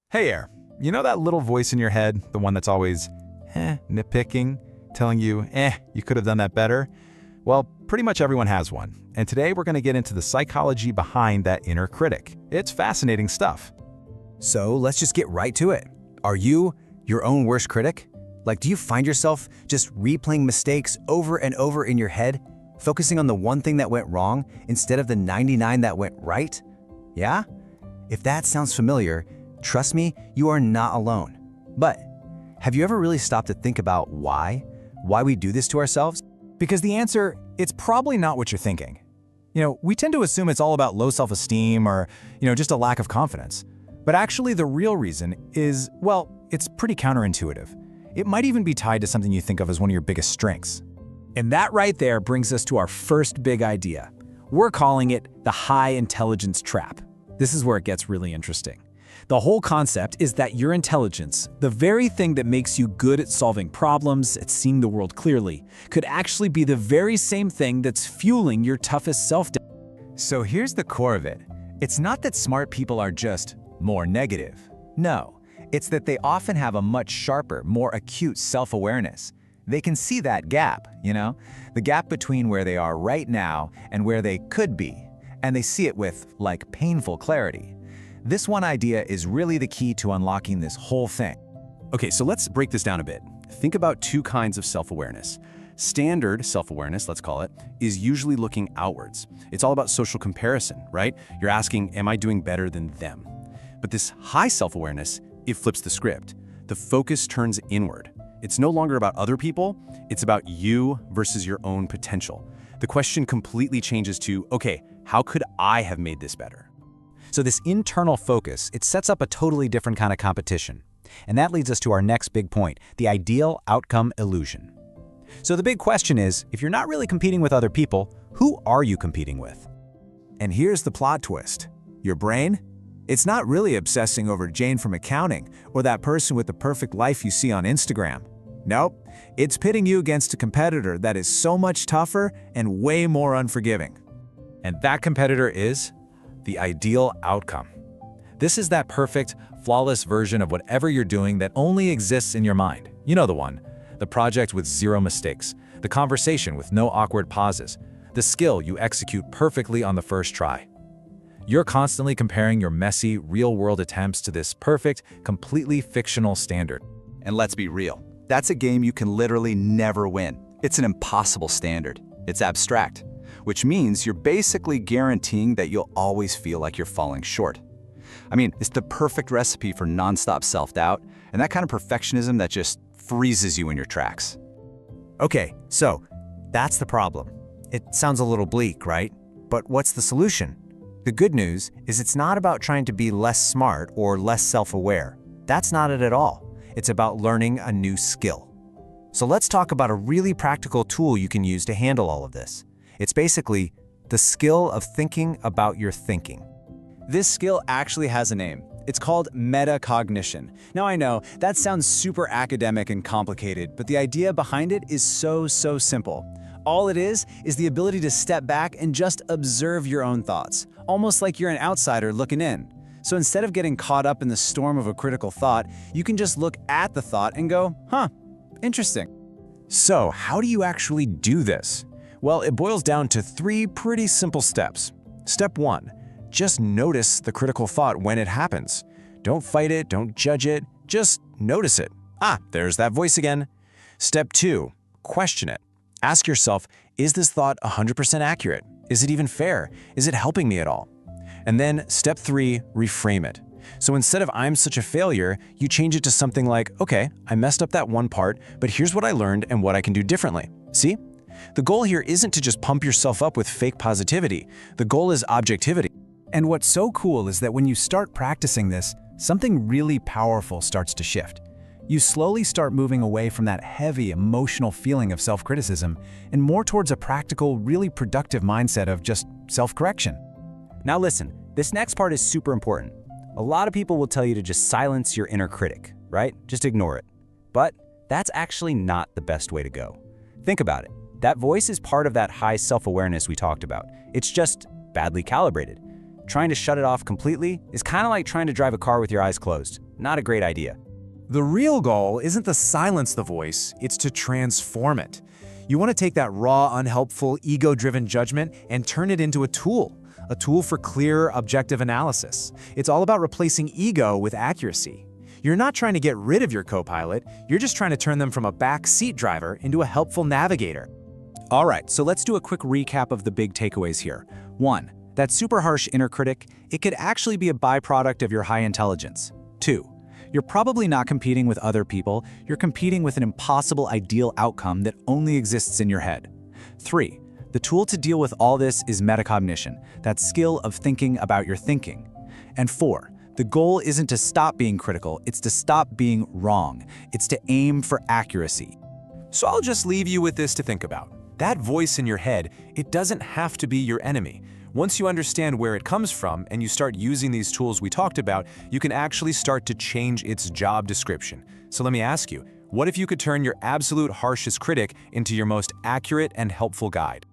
Hey there, you know that little voice in your head, the one that's always, nitpicking, telling you, you could have done that better? Well, pretty much everyone has one, and today we're going to get into the psychology behind that inner critic. It's fascinating stuff. So let's just get right to it. Are you your own worst critic? Like, do you find yourself just replaying mistakes over and over in your head, focusing on the one thing that went wrong instead of the 99 that went right? Yeah? If that sounds familiar, trust me, you are not alone. But have you ever really stopped to think about why? Why we do this to ourselves? Because the answer, it's probably not what you're thinking. We tend to assume it's all about low self-esteem or, just a lack of confidence. But actually the real reason is, well, it's pretty counterintuitive. It might even be tied to something you think of as one of your biggest strengths. And that right there brings us to our first big idea. We're calling it the high intelligence trap. This is where it gets really interesting. The whole concept is that your intelligence, the very thing that makes you good at solving problems, at seeing the world clearly, could actually be the very same thing that's fueling your toughest self-doubt. So here's the core of it. It's not that smart people are just more negative. No, it's that they often have a much sharper, more acute self-awareness. They can see that gap, the gap between where they are right now and where they could be. And they see it with, painful clarity. This one idea is really the key to unlocking this whole thing. Okay, so let's break this down a bit. Think about two kinds of self-awareness. Standard self-awareness, let's call it, is usually looking outwards. It's all about social comparison, right? You're asking, am I doing better than them? But this high self-awareness, it flips the script. The focus turns inward. It's no longer about other people, it's about you versus your own potential. The question completely changes to, okay, how could I have made this better? So this internal focus, it sets up a totally different kind of competition. And that leads us to our next big point, the ideal outcome illusion. So the big question is, if you're not really competing with other people, who are you competing with? And here's the plot twist. Your brain? It's not really obsessing over Jane from accounting or that person with the perfect life you see on Instagram. Nope, it's pitting you against a competitor that is so much tougher and way more unforgiving. And that competitor is the ideal outcome. This is that perfect, flawless version of whatever you're doing that only exists in your mind. You know the one. The project with zero mistakes, the conversation with no awkward pauses, the skill you execute perfectly on the first try. You're constantly comparing your messy, real-world attempts to this perfect, completely fictional standard. And let's be real, that's a game you can literally never win. It's an impossible standard. It's abstract, which means you're basically guaranteeing that you'll always feel like you're falling short. I mean, it's the perfect recipe for nonstop self-doubt and that kind of perfectionism that just freezes you in your tracks. Okay, so that's the problem. It sounds a little bleak, right? But what's the solution? The good news is it's not about trying to be less smart or less self-aware. That's not it at all. It's about learning a new skill. So let's talk about a really practical tool you can use to handle all of this. It's basically the skill of thinking about your thinking. This skill actually has a name. It's called metacognition. Now I know, that sounds super academic and complicated, but the idea behind it is so simple. All it is the ability to step back and just observe your own thoughts, almost like you're an outsider looking in. So instead of getting caught up in the storm of a critical thought, you can just look at the thought and go, interesting. So how do you actually do this? Well, it boils down to 3 pretty simple steps. Step 1, just notice the critical thought when it happens. Don't fight it, don't judge it, just notice it. There's that voice again. Step 2, question it. Ask yourself, is this thought 100% accurate? Is it even fair? Is it helping me at all? And then step 3, reframe it. So instead of I'm such a failure, you change it to something like, okay, I messed up that one part, but here's what I learned and what I can do differently. See? The goal here isn't to just pump yourself up with fake positivity. The goal is objectivity. And what's so cool is that when you start practicing this, something really powerful starts to shift. You slowly start moving away from that heavy emotional feeling of self-criticism and more towards a practical, really productive mindset of just self-correction. Now listen, this next part is super important. A lot of people will tell you to just silence your inner critic, right? Just ignore it. But that's actually not the best way to go. Think about it. That voice is part of that high self-awareness we talked about. It's just badly calibrated. Trying to shut it off completely is kind of like trying to drive a car with your eyes closed. Not a great idea. The real goal isn't to silence the voice, it's to transform it. You want to take that raw, unhelpful, ego-driven judgment and turn it into a tool for clear, objective analysis. It's all about replacing ego with accuracy. You're not trying to get rid of your co-pilot, you're just trying to turn them from a back seat driver into a helpful navigator. All right, so let's do a quick recap of the big takeaways here. 1. That super harsh inner critic, it could actually be a byproduct of your high intelligence. 2. You're probably not competing with other people, you're competing with an impossible ideal outcome that only exists in your head. 3. The tool to deal with all this is metacognition, that skill of thinking about your thinking. And 4. The goal isn't to stop being critical, it's to stop being wrong. It's to aim for accuracy. So I'll just leave you with this to think about. That voice in your head, it doesn't have to be your enemy. Once you understand where it comes from and you start using these tools we talked about, you can actually start to change its job description. So let me ask you, what if you could turn your absolute harshest critic into your most accurate and helpful guide?